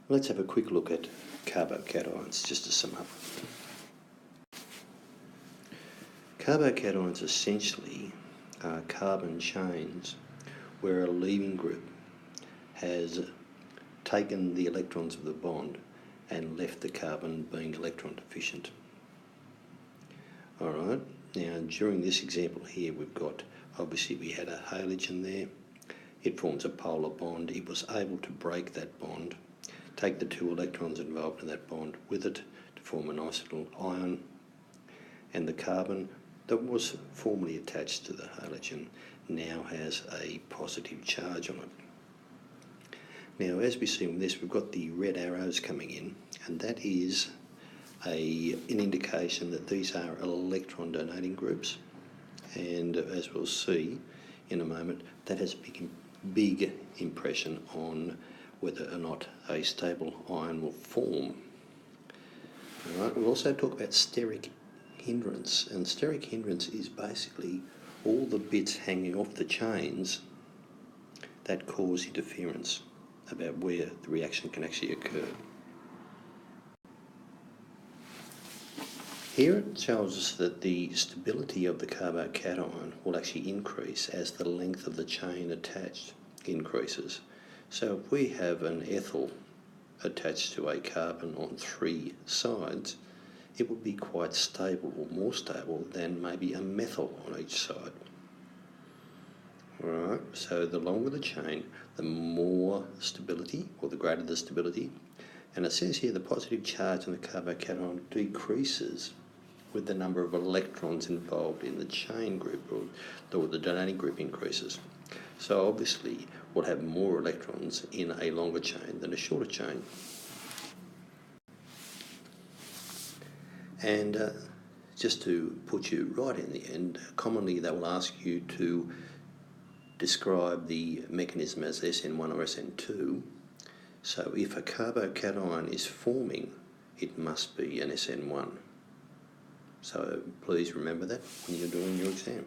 Let's have a quick look at carbocations just to sum up. Carbocations essentially are carbon chains where a leaving group has taken the electrons of the bond and left the carbon being electron deficient. Alright, now during this example here we've got, obviously we had a halogen there, it forms a polar bond, it was able to break that bond, take the two electrons involved in that bond with it to form a nice little ion, and the carbon that was formerly attached to the halogen now has a positive charge on it. Now as we see in this, we've got the red arrows coming in, and that is an indication that these are electron donating groups, and as we'll see in a moment, that has a big impression on whether or not a stable ion will form. Alright, we'll also talk about steric hindrance, and steric hindrance is basically all the bits hanging off the chains that cause interference about where the reaction can actually occur. Here it tells us that the stability of the carbocation will actually increase as the length of the chain attached increases. So if we have an ethyl attached to a carbon on three sides, it will be quite stable, or more stable than maybe a methyl on each side. Alright, so the longer the chain, the more stability, or the greater the stability. And it says here the positive charge on the carbocation decreases with the number of electrons involved in the chain group, or the donating group increases. So obviously we'll have more electrons in a longer chain than a shorter chain. And just to put you right in the end, commonly they will ask you to describe the mechanism as SN1 or SN2. So if a carbocation is forming, it must be an SN1. So please remember that when you're doing your exam.